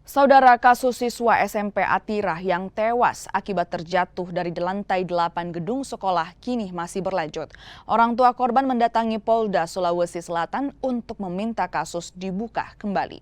Saudara, kasus siswa SMP Atirah yang tewas akibat terjatuh dari lantai 8 gedung sekolah kini masih berlanjut. Orang tua korban mendatangi Polda Sulawesi Selatan untuk meminta kasus dibuka kembali.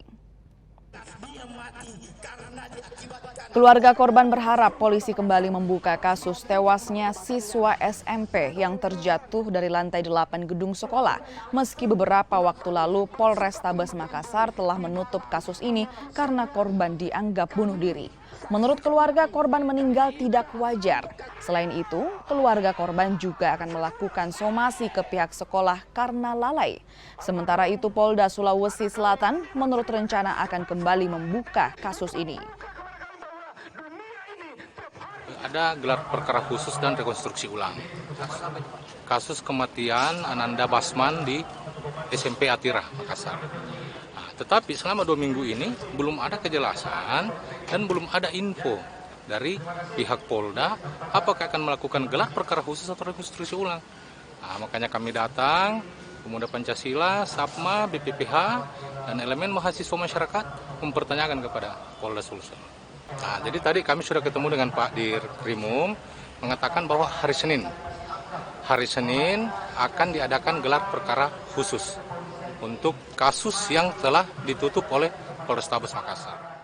Keluarga korban berharap polisi kembali membuka kasus tewasnya siswa SMP yang terjatuh dari lantai 8 gedung sekolah. Meski beberapa waktu lalu Polrestabes Makassar telah menutup kasus ini karena korban dianggap bunuh diri. Menurut keluarga, korban meninggal tidak wajar. Selain itu, keluarga korban juga akan melakukan somasi ke pihak sekolah karena lalai. Sementara itu, Polda Sulawesi Selatan menurut rencana akan kembali membuka kasus ini. Ada gelar perkara khusus dan rekonstruksi ulang. Kasus kematian Ananda Basman di SMP Atirah, Makassar. Nah, tetapi selama 2 minggu ini belum ada kejelasan dan belum ada info dari pihak Polda apakah akan melakukan gelar perkara khusus atau rekonstruksi ulang. Nah, makanya kami datang, Pemuda Pancasila, SAPMA, BPPH, dan elemen mahasiswa masyarakat mempertanyakan kepada Polda Sulsel. Nah, jadi tadi kami sudah ketemu dengan Pak Dirkrimum mengatakan bahwa hari Senin akan diadakan gelar perkara khusus untuk kasus yang telah ditutup oleh Polrestabes Makassar.